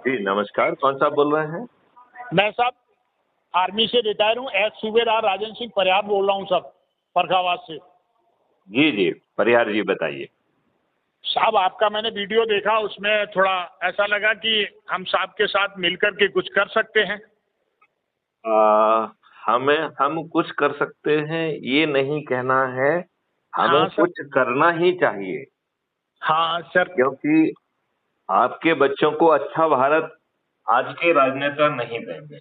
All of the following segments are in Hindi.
जी नमस्कार, कौन साहब बोल रहे हैं? मैं साहब आर्मी से रिटायर हूँ। एस सूबेदार राजन सिंह परिहार बोल रहा हूँ साहब, फर्रुखाबाद से। जी जी, परिहार जी बताइए। साहब आपका मैंने वीडियो देखा, उसमें थोड़ा ऐसा लगा कि हम साहब के साथ मिलकर के कुछ कर सकते हैं। आ, हम कुछ कर सकते हैं ये नहीं कहना है, हमें हाँ सर। कुछ करना ही चाहिए। हाँ सर। क्योंकि आपके बच्चों को अच्छा भारत आज के राजनेता नहीं देंगे।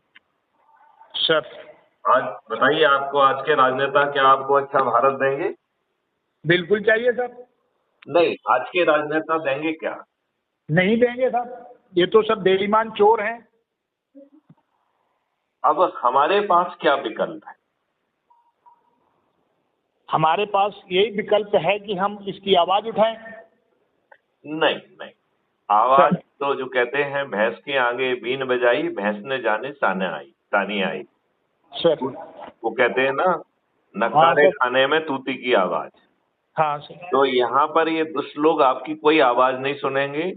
सर आज बताइए, आपको आज के राजनेता क्या आपको अच्छा भारत देंगे? बिल्कुल चाहिए सर। नहीं, आज के राजनेता देंगे क्या? नहीं देंगे साहब, ये तो सब बेईमान चोर हैं। अब हमारे पास क्या विकल्प है? हमारे पास यही विकल्प है कि हम इसकी आवाज उठाएं। नहीं नहीं, आवाज सर। तो जो कहते हैं, भैंस के आगे बीन बजाई, भैंस ने जाने तानी आई। सर। वो कहते हैं ना, हाँ नक्कारे सर। खाने में तूती की आवाज। हाँ सर। तो यहाँ पर ये दुष्ट लोग आपकी कोई आवाज नहीं सुनेंगे।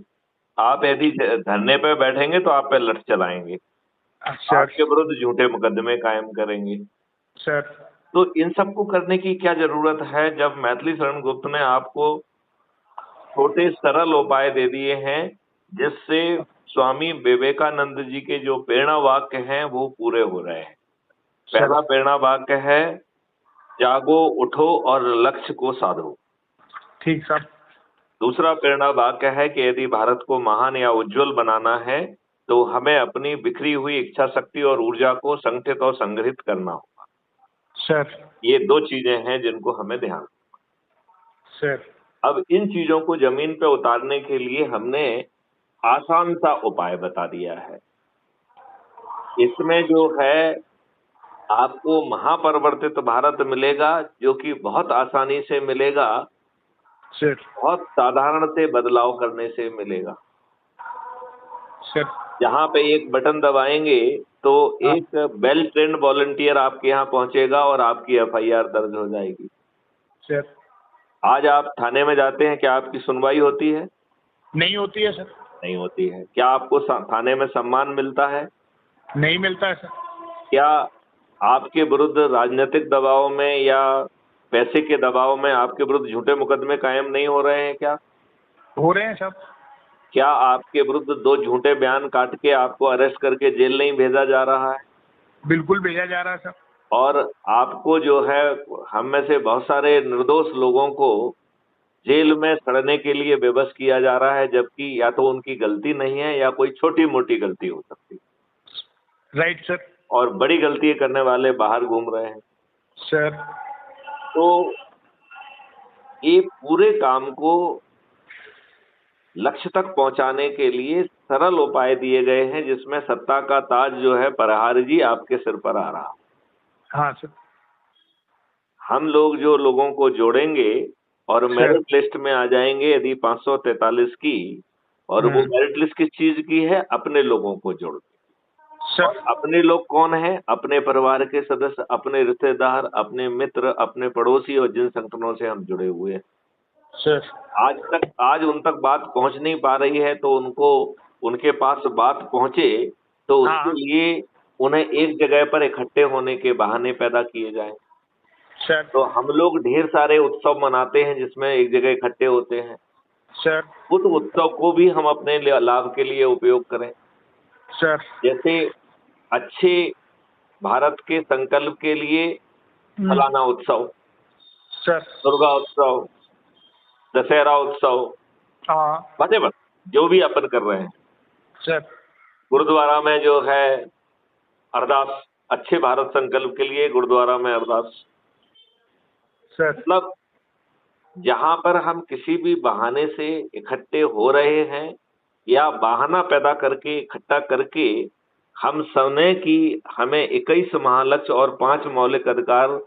आप यदि धरने पे बैठेंगे तो आप पे लठ चलाएंगे, सर। आपके विरुद्ध झूठे मुकदमे कायम करेंगे। सर। तो इन सबको करने की क्या जरूरत है, जब मैथिली शरण गुप्त ने आपको छोटे सरल उपाय दे दिए हैं, जिससे स्वामी विवेकानंद जी के जो प्रेरणा वाक्य हैं वो पूरे हो रहे हैं। सर। पहला प्रेरणा वाक्य है, जागो उठो और लक्ष्य को साधो। ठीक सर। दूसरा प्रेरणा वाक्य है कि यदि भारत को महान या उज्जवल बनाना है तो हमें अपनी बिखरी हुई इच्छा शक्ति और ऊर्जा को संगठित और संग्रहित करना होगा। सर। ये दो चीजें हैं जिनको हमें ध्यान। सर। अब इन चीजों को जमीन पे उतारने के लिए हमने आसान सा उपाय बता दिया है। इसमें जो है, आपको महापरिवर्तित भारत मिलेगा, जो कि बहुत आसानी से मिलेगा, सर। बहुत साधारण से बदलाव करने से मिलेगा। सर। जहां पे एक बटन दबाएंगे तो हाँ। एक वेल ट्रेन्ड वॉलंटियर आपके यहाँ पहुंचेगा और आपकी एफआईआर दर्ज हो जाएगी। सर। आज आप थाने में जाते हैं, क्या आपकी सुनवाई होती है? नहीं होती है सर। नहीं होती है। क्या आपको थाने में सम्मान मिलता है? नहीं मिलता है सर। क्या आपके विरुद्ध राजनीतिक दबाव में या पैसे के दबाव में आपके विरुद्ध झूठे मुकदमे कायम नहीं हो रहे हैं क्या? हो रहे हैं सब। क्या आपके विरुद्ध दो झूठे बयान काट के आपको अरेस्ट करके जेल नहीं भेजा जा रहा है? बिल्कुल भेजा जा रहा है सर। और आपको जो है, हम में से बहुत सारे निर्दोष लोगों को जेल में सड़ने के लिए बेबस किया जा रहा है, जबकि या तो उनकी गलती नहीं है या कोई छोटी मोटी गलती हो सकती है। Right sir. और बड़ी गलती करने वाले बाहर घूम रहे हैं। सर। तो ये पूरे काम को लक्ष्य तक पहुंचाने के लिए सरल उपाय दिए गए हैं, जिसमें सत्ता का ताज जो है परिहार जी आपके सिर पर आ रहा। हाँ सर। हम लोग जो लोगों को जोड़ेंगे और सर। मेरिट लिस्ट में आ जाएंगे, यदि 543 की, और वो मेरिट लिस्ट किस चीज की है? अपने लोगों को जोड़ के। और सर। अपने लोग कौन है? अपने परिवार के सदस्य, अपने रिश्तेदार, अपने मित्र, अपने पड़ोसी, और जिन संगठनों से हम जुड़े हुए हैं। सर। आज उन तक बात पहुंच नहीं पा रही है, तो उनको, उनके पास बात पहुंचे तो उसके हाँ लिए उन्हें एक जगह पर इकट्ठे होने के बहाने पैदा किए जाएं। सर। तो हम लोग ढेर सारे उत्सव मनाते हैं जिसमें एक जगह इकट्ठे होते हैं। सर। उस उत्सव को भी हम अपने लाभ के लिए उपयोग करें। सर। जैसे अच्छे भारत के संकल्प के लिए फलाना उत्सव, सर। दुर्गा उत्सव, दशहरा उत्सव, हाँ। बस जो भी अपन कर रहे हैं। सर। गुरुद्वारा में जो है अरदास, अच्छे भारत संकल्प के लिए गुरुद्वारा में अरदास। सर। मतलब जहां पर हम किसी भी बहाने से इकट्ठे हो रहे हैं या बहाना पैदा करके इकट्ठा करके हम समझे कि हमें 21 महालक्ष्य और 5 मौलिक अधिकार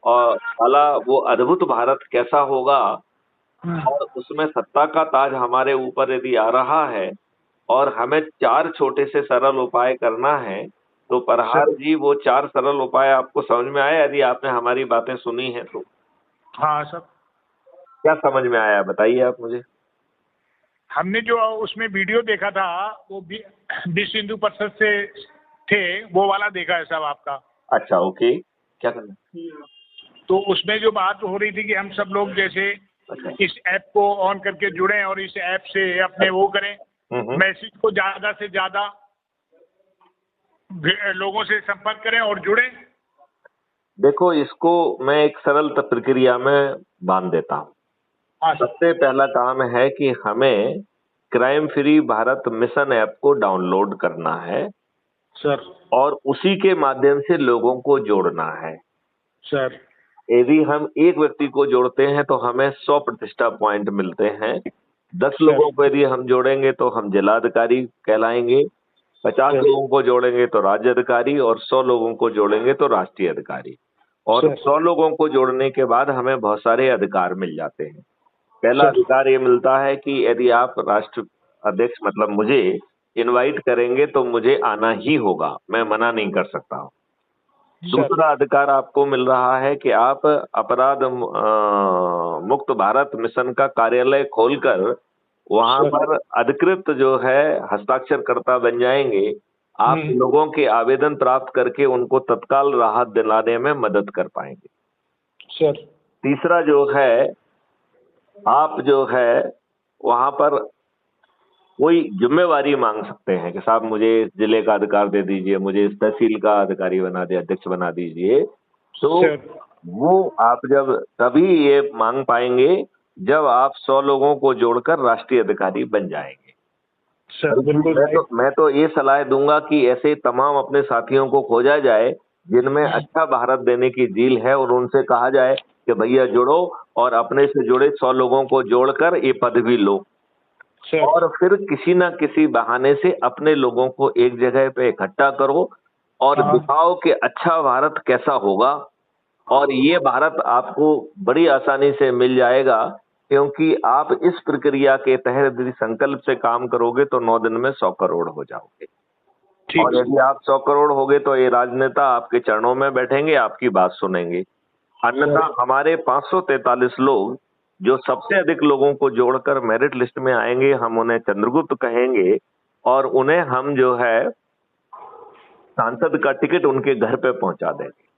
और वाला वो अद्भुत भारत कैसा होगा, और उसमें सत्ता का ताज हमारे ऊपर यदि आ रहा है और हमें 4 छोटे से सरल उपाय करना है, तो प्रहार जी वो 4 सरल उपाय आपको समझ में आए यदि आपने हमारी बातें सुनी हैं तो? हाँ सर। क्या समझ में आया बताइए आप मुझे। हमने जो उसमें वीडियो देखा था वो विश्व हिंदू परिषद से थे, वो वाला देखा है साहब आपका। अच्छा, ओके, क्या करना? तो उसमें जो बात हो रही थी कि हम सब लोग जैसे अच्छा। इस ऐप को ऑन करके जुड़ें और इस ऐप से अपने वो करें, मैसेज को ज्यादा से ज्यादा लोगों से संपर्क करें और जुड़ें। देखो, इसको मैं एक सरल प्रक्रिया में बांध देता हूँ। हाँ सर। सबसे पहला काम है कि हमें crime free Bharat mission app को डाउनलोड करना है सर। और उसी के माध्यम से लोगों को जोड़ना है। सर। यदि हम एक व्यक्ति को जोड़ते हैं तो हमें 100 प्रतिष्ठा पॉइंट मिलते हैं। 10 सर। लोगों को यदि हम जोड़ेंगे तो हम जिलाधिकारी कहलाएंगे। 50 सर। लोगों को जोड़ेंगे तो राज्य अधिकारी और 100 लोगों को जोड़ेंगे तो राष्ट्रीय अधिकारी। और सर। 100 लोगों को जोड़ने के बाद हमें बहुत सारे अधिकार मिल जाते हैं। पहला सर। अधिकार ये मिलता है कि यदि आप राष्ट्र अध्यक्ष मतलब मुझे इनवाइट करेंगे तो मुझे आना ही होगा, मैं मना नहीं कर सकता हूँ। दूसरा अधिकार आपको मिल रहा है कि आप अपराध मुक्त भारत मिशन का कार्यालय खोलकर वहां पर अधिकृत जो है हस्ताक्षरकर्ता बन जाएंगे। आप लोगों के आवेदन प्राप्त करके उनको तत्काल राहत दिलाने में मदद कर पाएंगे। सर। तीसरा जो है, आप जो है वहां पर कोई जिम्मेवारी मांग सकते हैं कि साहब मुझे इस जिले का अधिकार दे दीजिए, मुझे इस तहसील का अधिकारी बना दे, अध्यक्ष बना दीजिए। तो वो आप जब तभी ये मांग पाएंगे जब आप 100 लोगों को जोड़कर राष्ट्रीय अधिकारी बन जाएंगे। सर बिल्कुल। मैं तो ये सलाह दूंगा कि ऐसे तमाम अपने साथियों को खोजा जाए जिनमें अच्छा भारत देने की जील है और उनसे कहा जाए कि भैया जुड़ो और अपने से जुड़े 100 लोगों को जोड़कर ये पदवी लो और फिर किसी ना किसी बहाने से अपने लोगों को एक जगह पे इकट्ठा करो और दिखाओ कि अच्छा भारत कैसा होगा। और ये भारत आपको बड़ी आसानी से मिल जाएगा क्योंकि आप इस प्रक्रिया के तहत यदि संकल्प से काम करोगे तो 9 दिन में 100 करोड़ हो जाओगे। और यदि आप 100 करोड़ हो गए तो ये राजनेता आपके चरणों में बैठेंगे, आपकी बात सुनेंगे। अन्यथा हमारे 543 लोग जो सबसे अधिक लोगों को जोड़कर मेरिट लिस्ट में आएंगे, हम उन्हें चंद्रगुप्त कहेंगे और उन्हें हम जो है सांसद का टिकट उनके घर पे पहुंचा देंगे।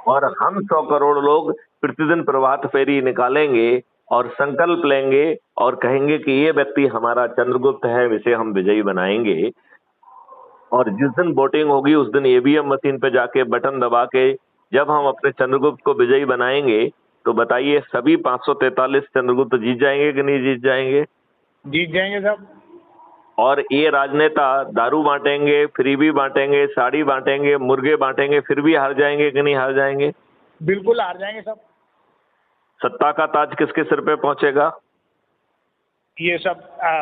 और हम 100 करोड़ लोग प्रतिदिन प्रभात फेरी निकालेंगे और संकल्प लेंगे और कहेंगे कि ये व्यक्ति हमारा चंद्रगुप्त है, इसे हम विजयी बनाएंगे। और जिस दिन वोटिंग होगी उस दिन ईवीएम मशीन पे जाके बटन दबा के जब हम अपने चंद्रगुप्त को विजयी बनाएंगे तो बताइए सभी 543 चंद्रगुप्त जीत जाएंगे कि नहीं जीत जाएंगे? जीत जाएंगे साहब। और ये राजनेता दारू बांटेंगे, फ्रीबी बांटेंगे, साड़ी बांटेंगे, मुर्गे बांटेंगे, फिर भी हार जाएंगे कि नहीं हार जाएंगे? बिल्कुल हार जाएंगे साहब। सत्ता का ताज किसके सिर पे पहुंचेगा? ये सब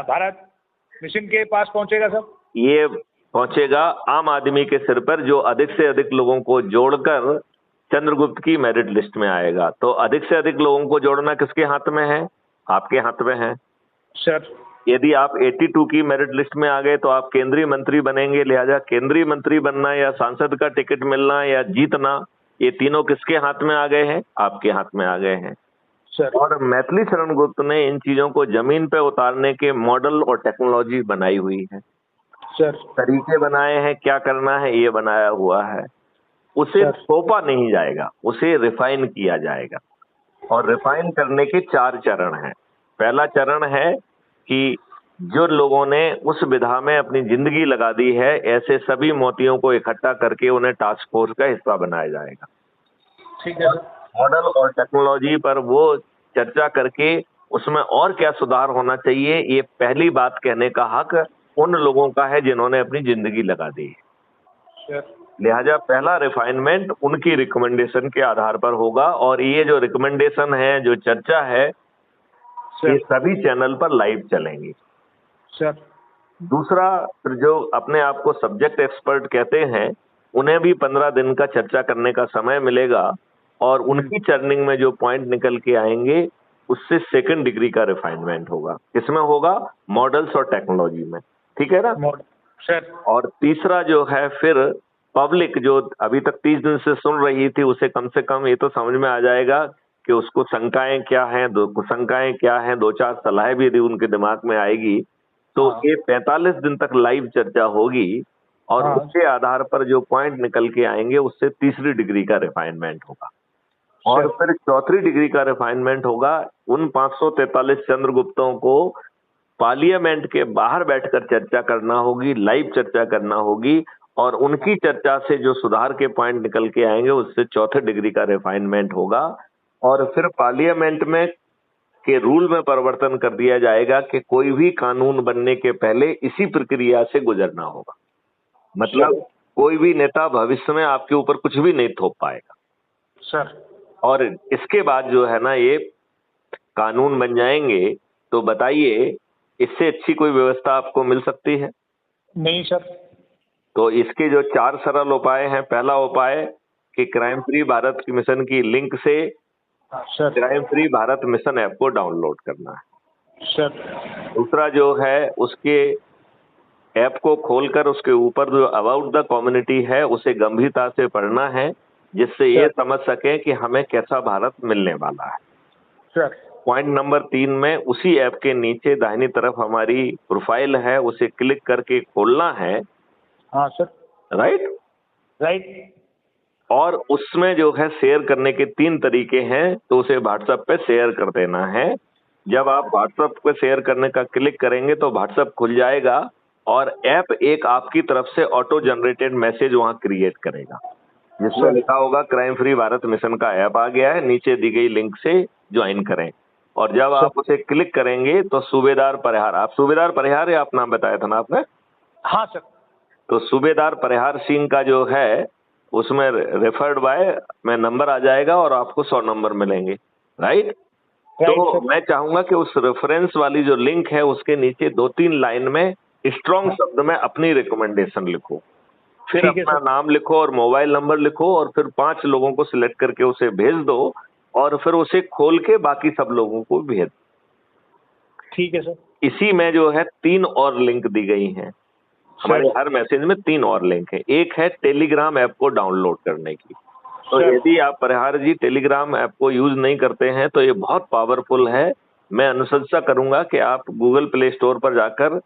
भारत मिशन के पास पहुंचेगा साहब। ये पहुंचेगा आम आदमी के सिर पर जो अधिक से अधिक लोगों को जोड़कर चंद्रगुप्त की मेरिट लिस्ट में आएगा। तो अधिक से अधिक लोगों को जोड़ना किसके हाथ में है? आपके हाथ में है सर। यदि आप 82 की मेरिट लिस्ट में आ गए तो आप केंद्रीय मंत्री बनेंगे। लिहाजा केंद्रीय मंत्री बनना या सांसद का टिकट मिलना या जीतना, ये तीनों किसके हाथ में आ गए हैं? आपके हाथ में आ गए हैं सर। और मैथिली शरण गुप्त ने इन चीजों को जमीन पे उतारने के मॉडल और टेक्नोलॉजी बनाई हुई है सर। तरीके बनाए हैं, क्या करना है ये बनाया हुआ है। उसे थोपा नहीं जाएगा, उसे रिफाइन किया जाएगा। और रिफाइन करने के 4 चरण हैं। पहला चरण है कि जो लोगों ने उस विधा में अपनी जिंदगी लगा दी है, ऐसे सभी मोतियों को इकट्ठा करके उन्हें टास्क फोर्स का हिस्सा बनाया जाएगा। ठीक है। मॉडल और टेक्नोलॉजी पर वो चर्चा करके उसमें और क्या सुधार होना चाहिए, ये पहली बात कहने का हक उन लोगों का है जिन्होंने अपनी जिंदगी लगा दी है। लिहाजा पहला रिफाइनमेंट उनकी रिकमेंडेशन के आधार पर होगा और ये जो रिकमेंडेशन है, जो चर्चा है, ये सभी चैनल पर लाइव चलेंगी। सर। दूसरा, जो अपने आप को सब्जेक्ट एक्सपर्ट कहते हैं, उन्हें भी 15 दिन का चर्चा करने का समय मिलेगा और उनकी चर्निंग में जो पॉइंट निकल के आएंगे उससे सेकंड डिग्री का रिफाइनमेंट होगा। किसमें होगा? मॉडल्स और टेक्नोलॉजी में। ठीक है ना सर? और तीसरा जो है फिर पब्लिक जो अभी तक 30 दिन से सुन रही थी, उसे कम से कम ये तो समझ में आ जाएगा कि उसको शंकाएं क्या हैं, दो कुशंकाएं क्या हैं, दो चार सलाह भी यदि उनके दिमाग में आएगी तो हाँ। ये 45 दिन तक लाइव चर्चा होगी और हाँ उसके आधार पर जो पॉइंट निकल के आएंगे उससे तीसरी डिग्री का रिफाइनमेंट होगा और सर। फिर चौथी डिग्री का रिफाइनमेंट होगा। उन 543 चंद्रगुप्तों को पार्लियामेंट के बाहर बैठकर चर्चा करना होगी, लाइव चर्चा करना होगी और उनकी चर्चा से जो सुधार के पॉइंट निकल के आएंगे उससे चौथे डिग्री का रिफाइनमेंट होगा और फिर पार्लियामेंट में के रूल में परिवर्तन कर दिया जाएगा कि कोई भी कानून बनने के पहले इसी प्रक्रिया से गुजरना होगा। मतलब कोई भी नेता भविष्य में आपके ऊपर कुछ भी नहीं थोप पाएगा सर। और इसके बाद जो है ना ये कानून बन जाएंगे। तो बताइए इससे अच्छी कोई व्यवस्था आपको मिल सकती है? नहीं सर। तो इसके जो 4 सरल उपाय हैं, पहला उपाय कि क्राइम फ्री भारत की मिशन की लिंक से sir. Crime free Bharat mission app को डाउनलोड करना है। सर। दूसरा जो है उसके ऐप को खोलकर उसके ऊपर जो अबाउट द कम्युनिटी है उसे गंभीरता से पढ़ना है जिससे ये समझ सकें कि हमें कैसा भारत मिलने वाला है। सर। पॉइंट नंबर 3 में उसी ऐप के नीचे दाहिनी तरफ हमारी प्रोफाइल है, उसे क्लिक करके खोलना है। हाँ सर। राइट। राइट। और उसमें जो है शेयर करने के 3 तरीके हैं, तो उसे व्हाट्सएप पे शेयर कर देना है। जब आप व्हाट्सएप पे शेयर करने का क्लिक करेंगे तो व्हाट्सएप खुल जाएगा और ऐप एक आपकी तरफ से ऑटो जनरेटेड मैसेज वहां क्रिएट करेगा जिसमें लिखा होगा क्राइम फ्री भारत मिशन का ऐप आ गया है, नीचे दी गई लिंक से ज्वाइन करें। और जब आप उसे क्लिक करेंगे तो सूबेदार परिहार, आप सूबेदार परिहार या आप नाम बताया था ना आपने? हाँ सर। तो सूबेदार परिहार सिंह का जो है उसमें रेफर्ड बाय में नंबर आ जाएगा और आपको 100 नंबर मिलेंगे। राइट। तो मैं चाहूंगा कि उस रेफरेंस वाली जो लिंक है उसके नीचे 2-3 लाइन में स्ट्रॉन्ग शब्द में अपनी रिकमेंडेशन लिखो, फिर अपना नाम लिखो और मोबाइल नंबर लिखो और फिर 5 लोगों को सिलेक्ट करके उसे भेज दो और फिर उसे खोल के बाकी सब लोगों को भेज। ठीक है सर। इसी में जो है 3 और लिंक दी गई हैं, हमारे हर मैसेज में 3 और लिंक है। एक है टेलीग्राम ऐप को डाउनलोड करने की। तो यदि आप परिहार जी टेलीग्राम ऐप को यूज नहीं करते हैं तो ये बहुत पावरफुल है। मैं अनुशंसा करूंगा कि आप गूगल प्ले स्टोर पर जाकर